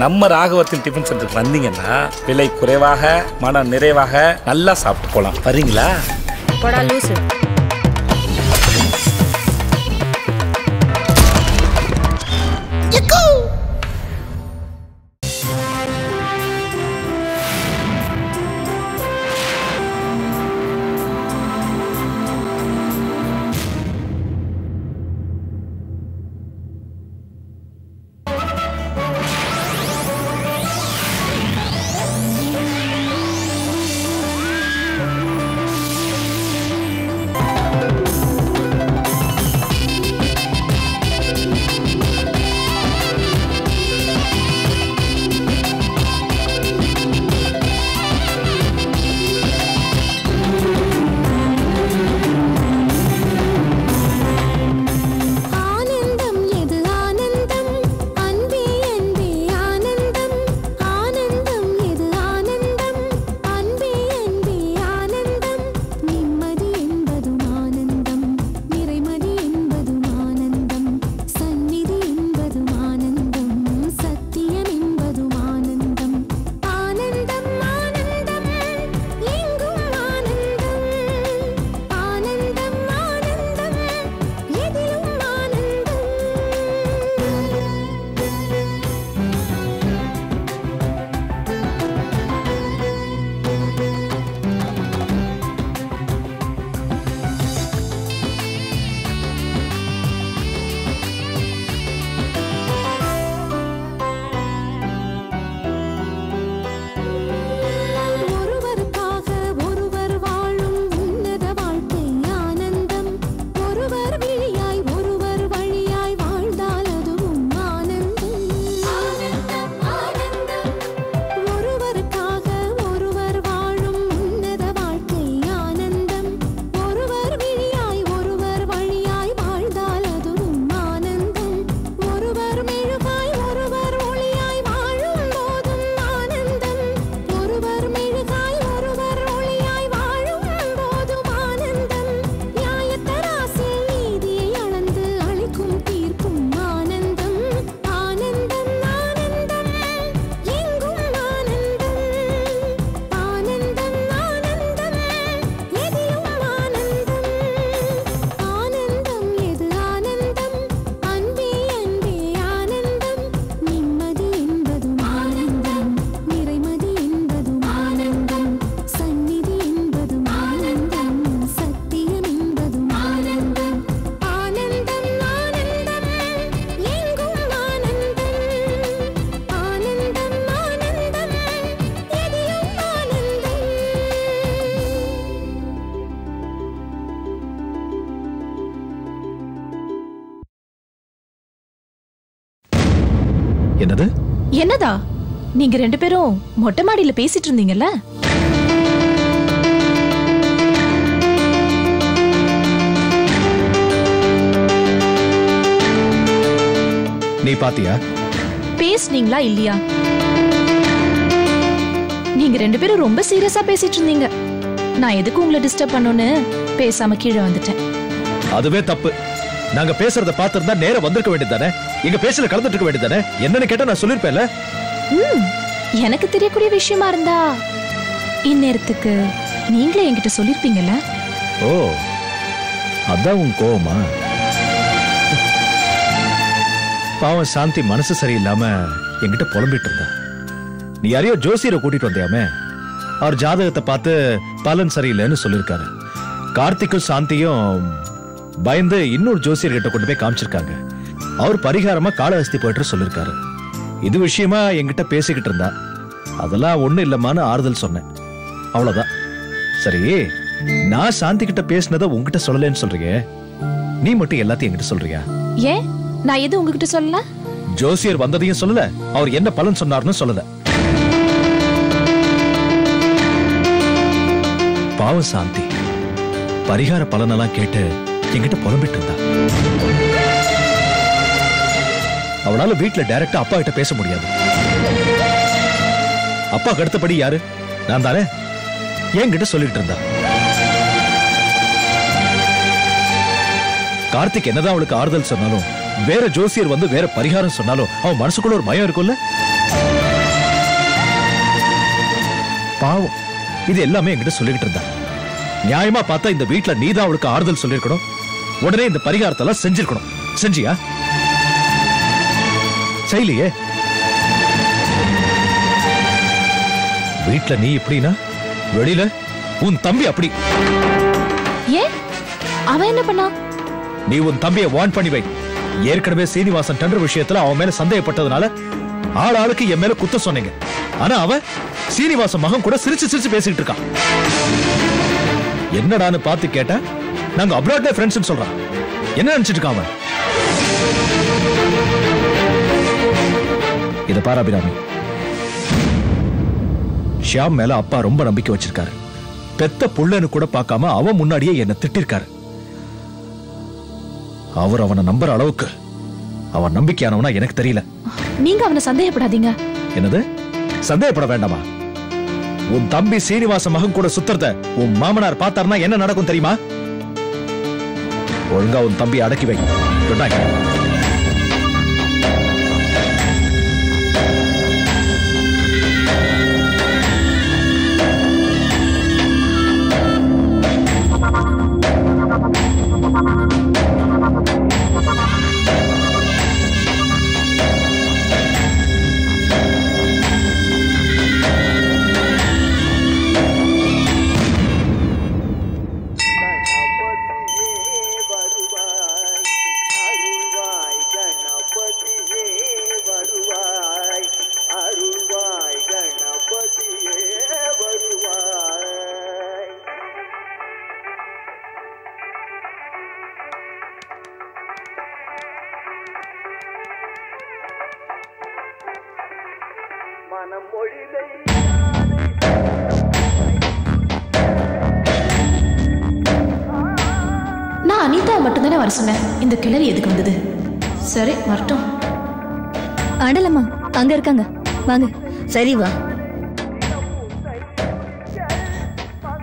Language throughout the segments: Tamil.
நம்ம ராகவத்தின் டிஃபன் சென்டருக்கு வந்தீங்கன்னா விலை குறைவாக மன நிறைவாக நல்லா சாப்பிட்டு போலாம். வரீங்களா? போடா லூசு. என்னது? என்னதா? நீங்க ரெண்டு பேரும் மொட்டை மாடியில பேசிட்டு இருந்தீங்கல்ல? நீ பாத்தியா? பேசுனீங்களா இல்லையா? நீங்க ரெண்டு பேரும் ரொம்ப சீரியஸா பேசிட்டு இருந்தீங்க. நான் எதுக்கு உங்களை டிஸ்டர்ப் பண்ணணும்னு பேசாம கீழே வந்துட்டேன். அதுவே தப்பு. நாங்க பேசுறத பாத்துறதா நேரா வந்திருக்க வேண்டியதானே? எங்க பேசல கலந்துட்டு இருக்க வேண்டியதானே? என்னன்னு கேட்டா நான் சொல்லிருப்பேன்ல. எனக்கு தெரியக்கூடிய விஷயமா இருந்தா இந்நேரத்துக்கு நீங்களே என்கிட்ட சொல்லிருப்பீங்கல்ல. ஓ, அதான் உன் கோவமா? பாவம் சாந்தி மனசு சரியில்லாம என்கிட்ட புலம்பிட்டு இருந்தா. நீ யாரையோ ஜோசியரை கூட்டிட்டு வந்தியாமே, அவர் ஜாதகத்தை பார்த்து பலன் சரியில்லைன்னு சொல்லிருக்காரு. கார்த்திக்கும் சாந்தியும் பயந்து இன்னொரு ஜோசியர் கிட்ட கொண்டு போய் காமிச்சிருக்காங்க. அவர் பரிகாரமா காளஹஸ்தி போயிட்டு சொல்லிருக்காரு. இது விஷயமா என்கிட்ட பேசிக்கிட்டு இருந்தா. அதெல்லாம் ஒண்ணு இல்லமான்னு ஆறுதல் சொன்னேன், அவ்வளவுதான். சரி, நான் சாந்தி கிட்ட பேசினதை உங்ககிட்ட சொல்லலன்னு சொல்றீங்க, நீ மட்டும் எல்லாத்தையும் என்கிட்ட சொல்றியா? ஏன் நான் எது உங்ககிட்ட சொல்லல? ஜோசியர் வந்ததையும் சொல்லல, அவர் என்ன பலன் சொன்னார்னு சொல்லல. பாவம் சாந்தி பரிகார பலனெல்லாம் கேட்டு என்கிட்ட புலம்பிட்டு இருந்தா. அவளால வீட்டுல டைரக்டா அப்பா கிட்ட பேச முடியாது. அப்பாக்கு அடுத்தபடி யாரு? நான் தானே. என்கிட்ட சொல்லிட்டு இருந்தா. கார்த்திக் என்னதான் அவளுக்கு ஆறுதல் சொன்னாலும், வேற ஜோசியர் வந்து வேற பரிகாரம் சொன்னாலும் அவன் மனசுக்குள்ள ஒரு பயம் இருக்கும்ல. பாவம், இது எல்லாமே என்கிட்ட சொல்லிக்கிட்டு இருந்தா. நியாயமா பார்த்தா இந்த வீட்டுல நீதான் அவளுக்கு ஆறுதல் சொல்லிருக்கணும். உடனே இந்த பரிகாரத்தெல்லாம் செஞ்சிருக்கணும். செஞ்சியா? செய்யலையே. வீட்டுல நீ இப்படின்னா வெளியில உன் தம்பி அப்படி. ஏன் அவன் என்ன பண்ணா? நீ உன் தம்பியை வார்ன் பண்ணி வை. ஏற்கனவே சீனிவாசன் டெண்டர் விஷயத்துல அவன் மேல சந்தேகப்பட்டதுனால ஆள் ஆளுக்கு என் மேல குத்த சொன்னீங்க. ஆனா அவன் சீனிவாசன் மகன் கூட சிரிச்சு சிரிச்சு பேசிட்டு இருக்கான். என்னடான்னு பார்த்து கேட்டா நாங்க அப்ராட்ல ஃப்ரெண்ட்ஸ் சொல்றான். என்ன நினைச்சிட்டு இருக்கான் அவன்? இத பாரு அபிராமி, ஷியாம் மேல அப்பா ரொம்ப நம்பிக்கை வச்சிருக்காரு. பெத்த புள்ளன்னு கூட பார்க்காம அவன் முன்னாடியே என்ன திட்டிருக்காரு. அவர் அவனை நம்புற அளவுக்கு அவன் நம்பிக்கையானவனா எனக்கு தெரியல. நீங்க அவனை சந்தேகப்படாதீங்க. என்னது? சந்தேகப்பட வேண்டாமா? உன் தம்பி சீனிவாச மகன் கூட சுத்துறத உன் மாமனார் பார்த்தாருன்னா என்ன நடக்கும் தெரியுமா? ஒழுங்கா உன் தம்பி அடக்கி வை. Good night. நான் அனிதா மட்டும் தானே வர சொன்னேன். இந்த கிளறி எதுக்கு வந்தது? சரி வரட்டும். ஆடலம்மா அங்க இருக்காங்க, வாங்க. சரி வா.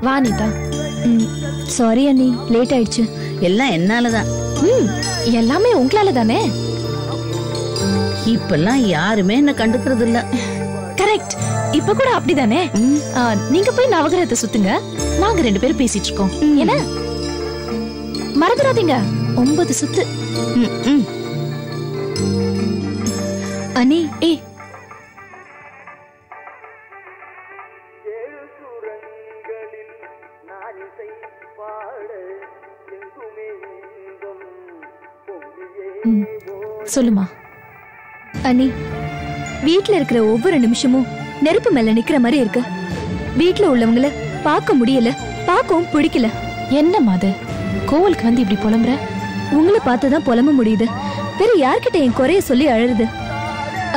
வா அனிதா. சாரி அண்ணி, லேட் ஆயிடுச்சு. எல்லாம் என்னாலதான். எல்லாமே உங்களால தானே. இப்பெல்லாம் யாருமே என்ன கண்டுக்கிறது இல்ல. கரெக்ட். இப்ப கூட அப்படிதானே. நீங்க போய் நவகிரகத்தை சுத்துங்க, நாங்க 2 பேரும் பேசிட்டு இருக்கோம். என்ன மறந்துடாதீங்க, 9 சுத்து. அண்ணி ஏ சொல்லுமா. அண்ணி, வீட்ல இருக்கிற ஒவ்வொரு நிமிஷமும் நெருப்பு மேல நிக்கிற மாதிரி இருக்கு. வீட்ல உள்ளவங்கள பார்க்க முடியல, பார்க்கவும் பிடிக்கல. என்னம்மா அது? கோவிலுக்கு வந்து இப்படி புலம்புற? உங்களை பார்த்துதான் புலம்ப முடியுது. வேற யார்கிட்ட என் குறைய சொல்லி அழுது?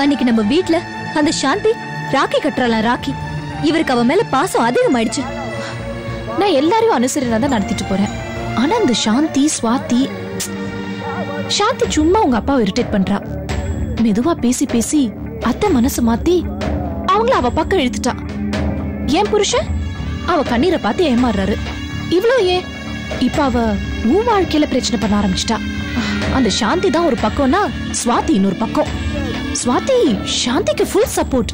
அன்னைக்கு நம்ம வீட்ல அந்த சாந்தி ராக்கி கட்டுறாளாம். ராக்கி, இவருக்கு அவ மேல பாசம் அதிகமாயிடுச்சு. நான் எல்லாரையும் அனுசரினா தான் நடத்திட்டு போறேன். ஆனா அந்த சாந்தி சும்மா உங்க அப்பாவை இரிட்டேட் பண்றா. மெதுவா பேசி பேசி அத்தை மனசு மாத்தி அவங்கள அவ பக்கம் இழுத்துட்டா. ஏன் புருஷன் அவ கண்ணீரை பார்த்து ஏமாறுறாரு. இவ்ளோ ஏன் இப்ப அவ உன் வாழ்க்கையில பிரச்சனை பண்ண ஆரம்பிச்சிட்டா. அந்த சாந்தி தான் ஒரு பக்கம்னா ஸ்வாதி இன்னொரு பக்கம். ஸ்வாதி சாந்திக்கு ஃபுல் சப்போர்ட்.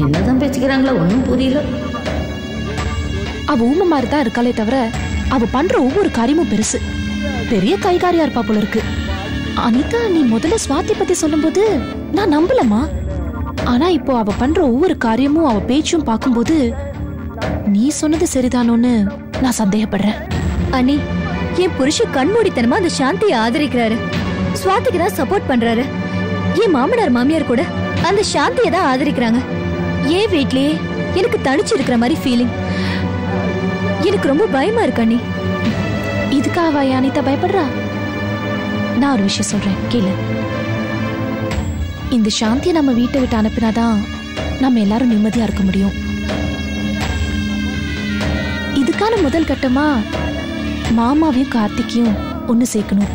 என்னதான் பேசிக்கிறாங்களோ ஒன்னும் புரியல. அவ ஊமை மாதிரி தான் இருக்காளே தவிர அவ பண்ற ஒவ்வொரு காரியமும் பெருசு. பெரிய கைகாரியா இருப்பா போல இருக்கு. அனிதா, நீ முதல்ல ஸ்வாதி பத்தி சொல்லும்போது நான் நம்பலமா. ஆனா இப்போ அவ பண்ற ஒவ்வொரு காரியமும் அவ பேச்சும் பார்க்கும்போது நீ சொன்னது சரிதானோன்னு நான் சந்தேகப்படுறேன். அண்ணி, என் புருஷன் கண்மூடித்தனமா அந்த சாந்தியை ஆதரிக்கிறாரு, ஸ்வாதிக்கு தான் சப்போர்ட் பண்றாரு. என் மாமனார் மாமியார் கூட அந்த சாந்தியை தான் ஆதரிக்கிறாங்க. ஏன் வீட்லயே எனக்கு தனிச்சு இருக்கிற மாதிரி ஃபீலிங். எனக்கு ரொம்ப பயமா இருக்கு அண்ணி. இதுக்காக அனிதா பயப்படுறா? நான் ஒரு விஷயம் சொல்றேன் கேளு. இந்த சாந்தியை நம்ம வீட்டை விட்டு அனுப்பினாதான் நம்ம எல்லாரும் நிம்மதியா இருக்க முடியும். இதுக்கான முதல் கட்டமா மாமாவையும் கார்த்திகையும் ஒண்ணு சேர்க்கணும்.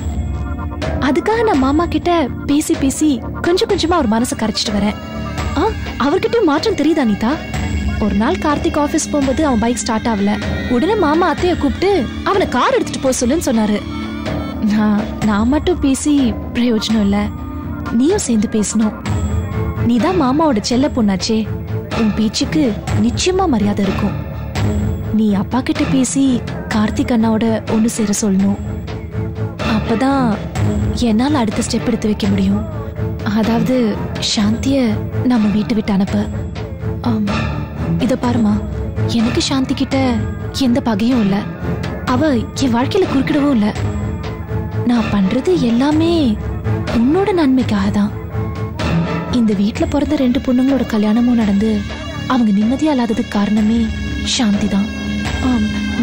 அதுக்காக நான் மாமா கிட்ட பேசி பேசி கொஞ்சம் கொஞ்சமா அவர் மனசை கரைச்சிட்டு வரேன். அவர்கிட்டயும் மாற்றம் தெரியுதா அனிதா? ஒரு நாள் கார்த்திக் ஆபீஸ் போகும்போது அவன் பைக் ஸ்டார்ட் ஆகல. உடனே மாமா அத்தைய கூப்பிட்டு அவனை கார் எடுத்துட்டு போக சொல்லுன்னு சொன்னாரு. நான் மட்டும் பேசி பிரயோஜனம் இல்ல, நீயும் சேர்ந்து பேசணும். நீதான் மாமாவோட செல்ல பொண்ணாச்சே, உன் பேச்சுக்கு நிச்சயமா மரியாதை இருக்கும். நீ அப்பா கிட்ட பேசி கார்த்திக் அண்ணாவோட ஒண்ணு சேர சொல்லணும். அப்பதான் என்னால அடுத்த ஸ்டெப் எடுத்து வைக்க முடியும். அதாவது சாந்திய நம்ம வீட்டு விட்டு அனுப்ப. இத பாருமா, எனக்கு சாந்தி கிட்ட எந்த பகையும் இல்ல. அவ என் வாழ்க்கையில குறுக்கிடவும் இல்ல. நான் பண்றது எல்லாமே உன்னோட நன்மைக்காக தான். இந்த வீட்டுல பிறந்த 2 பொண்ணுங்களோட கல்யாணமும் நடந்து அவங்க நிம்மதியா இல்லாததுக்கு காரணமே சாந்தி தான்.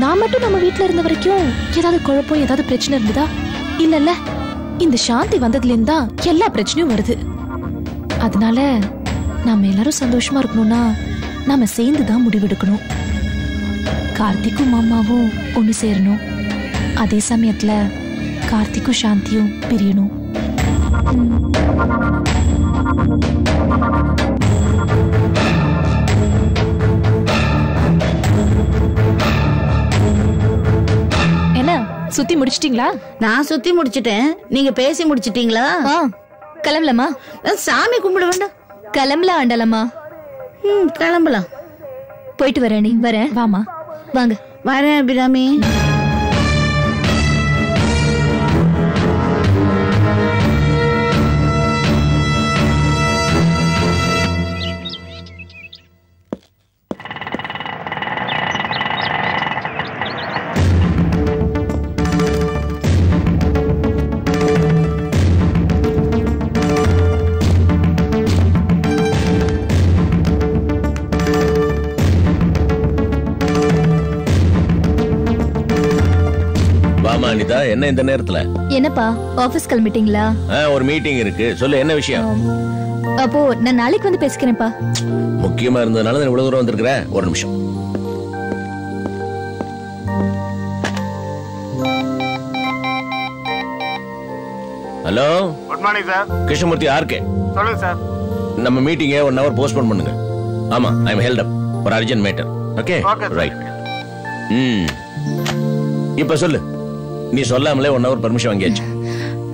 நான் மட்டும் நம்ம வீட்டுல இருந்த வரைக்கும் ஏதாவது குழப்பம், ஏதாவது பிரச்சனை இருந்ததா? இல்லல்ல, இந்த சாந்தி வந்ததுல இருந்தா எல்லா பிரச்சனையும் வருது. அதனால நாம எல்லாரும் சந்தோஷமா இருக்கணும்னா நாம சேர்ந்துதான் முடிவெடுக்கணும். கார்த்திக்கும் மாமாவும் ஒண்ணு சேரணும். அதே சமயத்துல கார்த்திக்கும் சாந்தியும் பிரியணும். என்ன சுத்தி முடிச்சிட்டீங்களா? நான் சுத்தி முடிச்சிட்டேன். நீங்க பேசி முடிச்சிட்டீங்களா? கிளம்பலாமா? சாமி கும்பிட வேண்டாம். கிளம்பலாம் ஆண்டலம்மா. கிளம்பலாம். போயிட்டு வரேன். நீ வரேன். வாமா, வாங்க. வரேன் அபிராமி. அனிதா, என்ன இந்த நேரத்துல? என்னப்பா ஆபீஸ் கிளம்பிட்டீங்களா? ஒரு மீட்டிங் இருக்கு. சொல்லு, என்ன விஷயம்? அப்போ நான் நாளைக்கு வந்து பேசிக்கிறேன்ப்பா. முக்கியமா இருந்ததுனால இவ்வளவு தூரம் வந்திருக்கிற. ஒரு நிமிஷம். Hello, good morning sir. Krishnamurthy RK. சொல்லுங்க சார். நம்ம மீட்டிங்கை 1 hour போஸ்ட்போன் பண்ணுங்க. ஆமா, I am held up for urgent matter. Okay, right. இப்ப சொல்லு. நீ சொல்லாமலே 1 hour பர்மிஷன் வாங்கியாச்சு.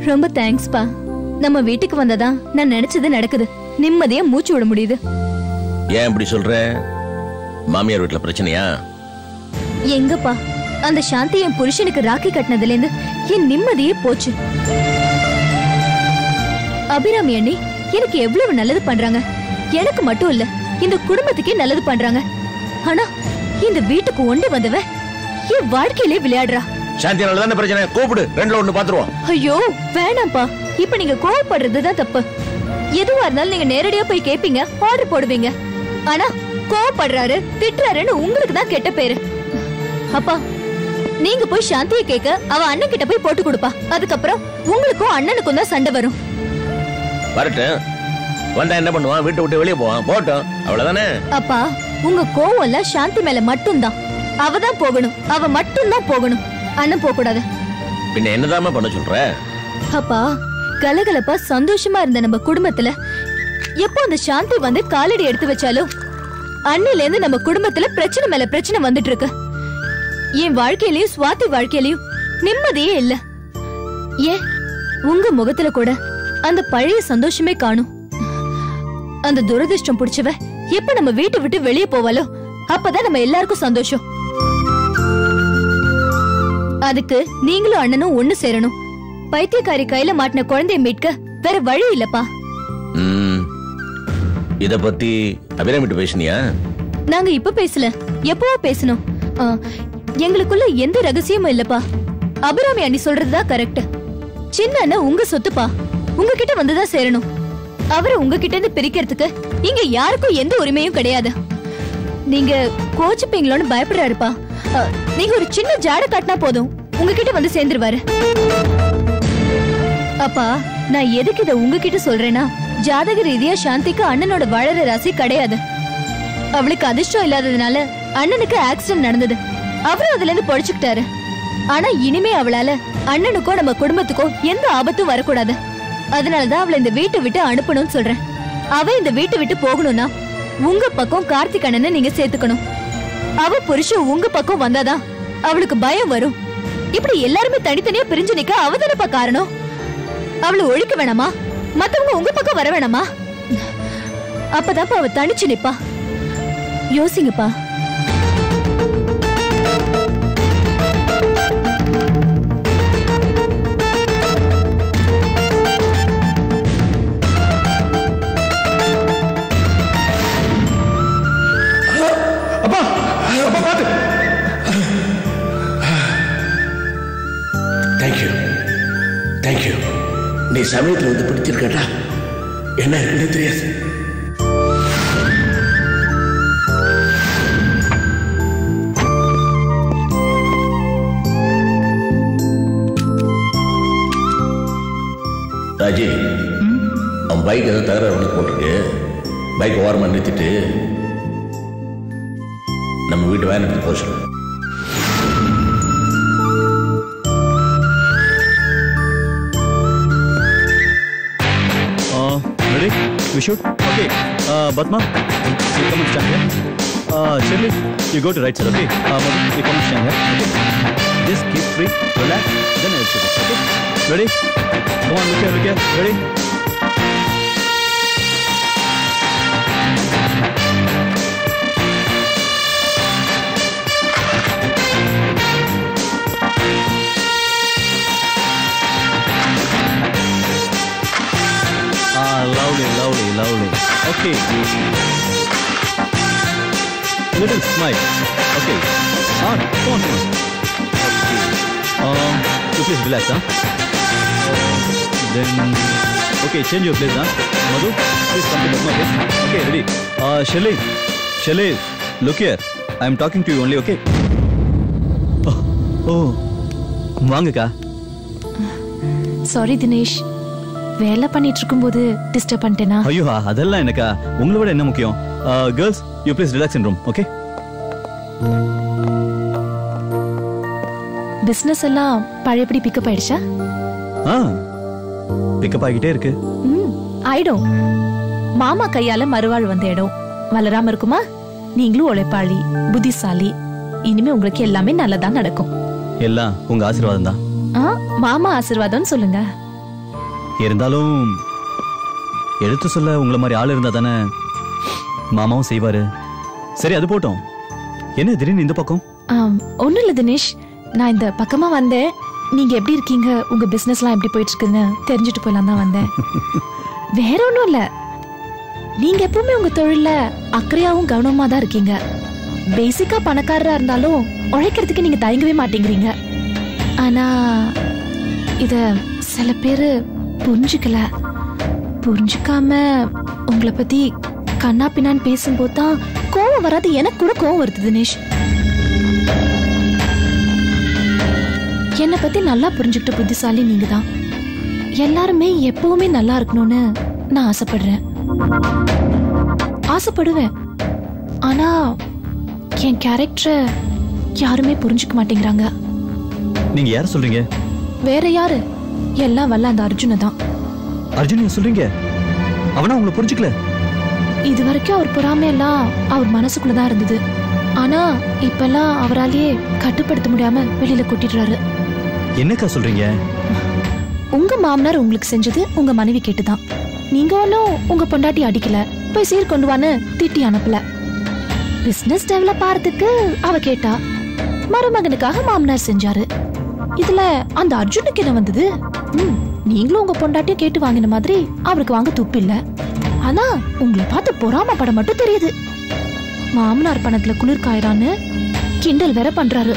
ரொம்ப தேங்க்ஸ்ப்பா. நம்ம வீட்டுக்கு வந்ததா நான் நினைச்சது நடக்குது. நிம்மதியா மூச்சு விட முடியுது. ஏன் இப்படி சொல்ற? மாமியார் வீட்டுல பிரச்சனையா? எங்கப்பா, அந்த சாந்தி என் புருஷனுக்கு ராக்கி கட்டினதுல இருந்து என் நிம்மதியே போச்சு. அபிராமி அண்ணி எனக்கு எவ்வளவு நல்லது பண்றாங்க. எனக்கு மட்டும் இல்ல, இந்த குடும்பத்துக்கே நல்லது பண்றாங்க. ஆனா இந்த வீட்டுக்கு ஒண்டு வந்தவ என் வாழ்க்கையிலே விளையாடுறா. சாந்தியால தான பிரச்சனை. கூப்பிடு, 2ல 1 பாத்துருவோம். ஐயோ வேணாம்ப்பா. இப்ப நீங்க கோவப்படுறதுதான் தப்பு. எதுவா இருந்தாலும் நீங்க நேரடியா போய் கேப்பீங்க, ஆர்டர் போடுவீங்க. ஆனா கோவப்படுறாரு, திட்டுறாருன்னு உங்களுக்கு தான் கெட்ட பேரு. அப்பா, நீங்க போய் சாந்தியை கேட்க அவ அண்ணன் கிட்ட போய் போட்டு கொடுப்பா. அதுக்கப்புறம் உங்களுக்கும் அண்ணனுக்கும் தான் சண்டை வரும். வரட்டும். வந்தா என்ன பண்ணுவான்? வீட்டை விட்டு வெளியே போவான். போட்டோம், அவ்வளவுதானே. அப்பா, உங்க கோவம் எல்லாம் சாந்தி மேல மட்டும்தான். அவதான் போகணும். அவ மட்டும்தான் போகணும். அண்ணன் போக கூடாது. பின்ன என்னதாமா பண்ண சொல்ற? அப்பா, கலகலப்பா சந்தோஷமா இருந்த நம்ம குடும்பத்துல எப்போ அந்த சாந்தி வந்து காலடி எடுத்து வச்சாலும் அண்ணில இருந்து நம்ம குடும்பத்துல பிரச்சனை மேல பிரச்சனை வந்துட்டு இருக்கு. என் வாழ்க்கையிலயும் சுவாதி வாழ்க்கையிலயும் நிம்மதியே இல்ல. ஏன் உங்க முகத்துல கூட அந்த பழைய சந்தோஷமே காணும். அந்த துரதிர்ஷ்டம் பிடிச்சவ எப்ப நம்ம வீட்டை விட்டு வெளியே போவாலோ அப்பதான் நம்ம எல்லாருக்கும் சந்தோஷம். அதுக்கு நீங்களும் அண்ணனும் ஒண்ணு சேரணும். பைத்தியக்காரி கையில மாட்டின குழந்தைய மீட்க வேற வழி இல்லப்பா. இத பத்தி அபிராமிட்ட பேசினியா? நாங்க இப்ப பேசல, எப்பவோ பேசணும். எங்களுக்குள்ள எந்த ரகசியமும் இல்லப்பா. அபிராமி அண்ணி சொல்றதுதான் கரெக்ட். சின்ன அண்ணன் உங்க சொத்துப்பா, உங்ககிட்ட வந்துதான் சேரணும். அவரை உங்ககிட்ட இருந்து பிரிக்கிறதுக்கு இங்க யாருக்கும் எந்த உரிமையும் கிடையாது. நீங்க கோச்சுப்பீங்களோன்னு பயப்படுறாருப்பா. நீங்க ஒரு சின்ன ஜாட காட்டினா போதும், உங்ககிட்ட வந்து சேர்ந்துருவாரு. அப்பா, நான் எதுக்கு இத உங்ககிட்ட சொல்றேன்னா, ஜாதக ரீதியா சாந்திக்கு அண்ணனோட வாழற ராசி கிடையாது. அவளுக்கு அதிர்ஷ்டம் இல்லாததுனால அண்ணனுக்கு ஆக்சிடென்ட் நடந்தது. அவரும் அதுல இருந்து பொழைச்சுக்கிட்டாரு. ஆனா இனிமே அவளால அண்ணனுக்கோ நம்ம குடும்பத்துக்கோ எந்த ஆபத்தும் வரக்கூடாது. அதனாலதான் அவளை இந்த வீட்டை விட்டு அனுப்பணும்னு சொல்றேன். அவ இந்த வீட்டை விட்டு போகணும்னா உங்க பக்கம் கார்த்திக் அண்ணனை நீங்க சேர்த்துக்கணும். அவ புருஷன் உங்க பக்கம் வந்தாதான் அவளுக்கு பயம் வரும். இப்படி எல்லாருமே தனித்தனியா பிரிஞ்சு நிக்க அவதானப்பா காரணம். அவளை ஒழிக்க வேணாமா? மத்தவங்க உங்க பக்கம் வர வேணாமா? அப்பதான்ப்பா அவ தனிச்சு நிப்பா. யோசிங்கப்பா. தேங்க்யூ. நீ சமயத்தில் வந்து பிடிச்சிருக்கா, என்ன இருக்குன்னு தெரியாது. ராஜி, அவன் பைக் ஏதோ தகராறு போட்டிருக்கு. பைக் ஓரமாக நிறுத்திட்டு நம்ம வீட்டு வேன் எடுத்து போக சொல்லு. Ready? We shoot? Okay. Batma, you come and stand here. Shirley, you go to right side, okay? Madhu, you come and stand here, okay? Just keep free, relax, then I will shoot it, okay? Ready? Come on, look here, ready? Lovely. Okay. Little smile. Okay. Come on. Okay. So please relax, huh? Then, okay, change your place, huh? Madhu, please come to my place. Okay, ready. Shirley, look here. I am talking to you only, okay? Oh. வாங்கக்கா. Sorry, Dinesh. வேலை பண்ணிட்டு இருக்கும்போது டிஸ்டர்ப் பண்ணிட்டேனா? ஐயோ, அதெல்லாம் எனக்கா, உங்களை விட என்ன முக்கியம். Girls, you please relax in room, okay? Business எல்லாம் பழையபடி பிக்கப் ஆயிடுச்சா? பிக்கப் ஆகிட்டே இருக்கு. ஆயிடும். மாமா கையால மறுவாழ் வந்த இடம் வளராம இருக்குமா? நீங்களும் உழைப்பாளி, புத்திசாலி. இனிமே உங்களுக்கு எல்லாமே நல்லதா நடக்கும். எல்லாம் உங்க ஆசீர்வாதம் தான். மாமா ஆசீர்வாதம் சொல்லுங்க. இருந்தாலும் எடுத்து சொல்ல உங்களை மாதிரி ஆள் இருந்தா தானே மாமாவும் செய்வாரு. சரி, அது போட்டோம். என்ன திடீர்னு இந்த பக்கம்? ஒண்ணும் இல்ல தினேஷ், நான் இந்த பக்கமா வந்தேன். நீங்க எப்படி இருக்கீங்க, உங்க பிசினஸ் எல்லாம் எப்படி போயிட்டு இருக்குன்னு தெரிஞ்சுட்டு போயிடலாம் தான் வந்தேன். வேற ஒண்ணும் இல்ல. நீங்க எப்பவுமே உங்க தொழில அக்கறையாவும் கவனமா தான் இருக்கீங்க. பேசிக்கா பணக்காரரா இருந்தாலும் உழைக்கிறதுக்கு நீங்க தயங்கவே மாட்டேங்கிறீங்க. ஆனா இத சில பேரு புரிஞ்சுக்காம உங்களை பத்தி கண்ணா பின்னான்னு பேசும்போது தான் கோவம் வராது. எனக்கு கூட கோவம் வருது தினேஷ். என்னை பத்தி நல்லா புரிஞ்சுக்கிட்ட புத்திசாலி நீங்க தான். எல்லாருமே எப்பவுமே நல்லா இருக்கணும்னு நான் ஆசைப்படுவேன். ஆனா என் கேரக்டரை யாருமே புரிஞ்சுக்க மாட்டேங்கிறாங்க. நீங்க யார சொல்றீங்க? வேற யாரு? எல்லாம் வல்ல அந்த அர்ஜுன தான். அர்ஜுன சொல்றீங்க? அவனா உங்களை புரிஞ்சுக்கல? இது வரைக்கும் அவர் பொறாமை எல்லாம் அவர் மனசுக்குள்ளதான் இருந்தது. ஆனா இப்பெல்லாம் அவராலேயே கட்டுப்படுத்த முடியாம வெளியில கூட்டிடுறாரு. என்னக்கா சொல்றீங்க? உங்க மாமனார் உங்களுக்கு செஞ்சது உங்க மனைவி கேட்டுதான். நீங்க ஒன்னும் உங்க பொண்டாட்டி அடிக்கல, போய் சீர் கொண்டு வான்னு திட்டி அனுப்பல. பிசினஸ் டெவலப் ஆறதுக்கு அவ கேட்டா, மருமகனுக்காக மாமனார் செஞ்சாரு. இதுல அந்த அர்ஜுனுக்கு என்ன வந்தது? நீங்களும் உங்க பொண்டாட்டியும் கேட்டு வாங்கின மாதிரி அவருக்கு வாங்க துப்பு இல்ல. ஆனா உங்களை பார்த்து பொறாம படம் மட்டும் தெரியுது. மாமனார் பணத்துல குளிர் காயறான்னு கிண்டல் வேற பண்றாரு.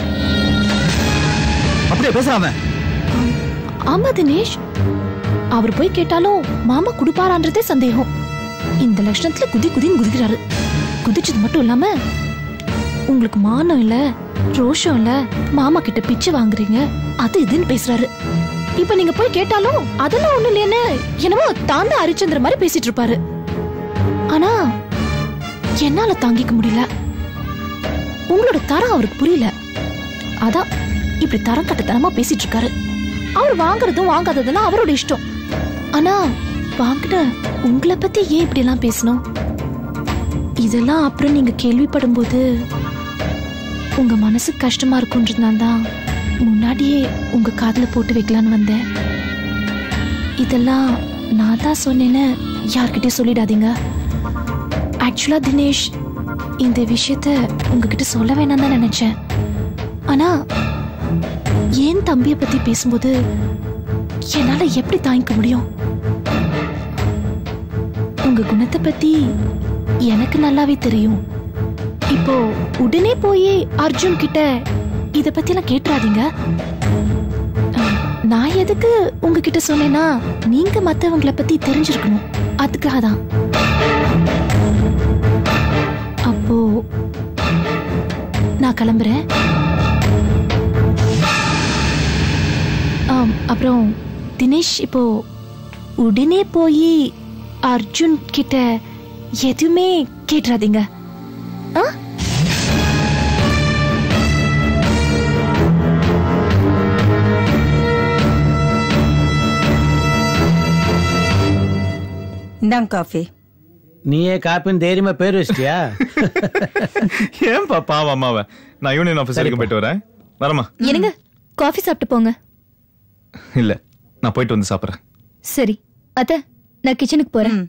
அப்படியே பேசுறாம? ஆமா தினேஷ், அவர் போய் கேட்டாலும் மாமா குடுப்பாரான்றதே சந்தேகம். இந்த லட்சணத்துல குதின்னு குதிக்கிறாரு. குதிச்சது மட்டும் இல்லாம உங்களுக்கு மானம் இல்ல, ரோஷம் இல்ல, மாமா கிட்ட பிச்சை வாங்குறீங்க, அது இதுன்னு பேசுறாரு. இப்ப நீங்க போய் கேட்டாலும் அதெல்லாம் ஒண்ணு இல்லைன்னு என்னமோ தாண்ட ஹரிச்சந்திர மாதிரி பேசிட்டு இருப்பாரு. ஆனா என்னால தாங்கிக்க முடியல. உங்களோட தரம் அவருக்கு புரியல. அதான் இப்படி தரம் கட்டத்தனமா பேசிட்டு இருக்காரு. அவர் வாங்குறதும் வாங்காததெல்லாம் அவரோட இஷ்டம். ஆனா வாங்கின உங்களை பத்தி ஏன் இப்படி எல்லாம் பேசணும்? இதெல்லாம் அப்புறம் நீங்க கேள்விப்படும் போது உங்க மனசு கஷ்டமா இருக்குன்றதுனால்தான் முன்னாடியே உங்க காதுல போட்டு வைக்கலான்னு வந்தேன். இதெல்லாம் நான் தான் சொன்னேன்னு யார்கிட்டயும் சொல்லிடாதீங்க. ஆக்சுவலா தினேஷ், இந்த விஷயத்த உங்ககிட்ட சொல்ல வேணாம் தான் நினைச்சேன். ஆனா ஏன் தம்பிய பத்தி பேசும்போது என்னால எப்படி தாங்கிக்க முடியும்? உங்க குணத்தை பத்தி எனக்கு நல்லாவே தெரியும். இப்போ உடனே போய் அர்ஜுன் கிட்ட இத பத்தி எல்லாம் கேட்டுறாதீங்க. நான் எதுக்கு உங்ககிட்ட சொன்னேன்னா, நீங்க மத்தவங்கள பத்தி தெரிஞ்சிருக்கணும், அதுக்காக தான். அப்போ நான் கிளம்புறேன். அப்புறம் தினேஷ், இப்போ உடனே போய் அர்ஜுன் கிட்ட எதுவுமே கேட்டுறாதீங்க. இந்தாங்க காஃபி. நீயே காப்பின்னு தைரியமா பேர் வச்சிட்டியா? ஏன் பாவம் அம்மாவை. நான் யூனியன் ஆபீஸ் வரைக்கும் போயிட்டு வரேன். வரமா? என்னங்க, காஃபி சாப்பிட்டு போங்க. இல்ல, நான் போயிட்டு வந்து சாப்பிடுறேன். சரி அத்தை, நான் கிச்சனுக்கு போறேன்.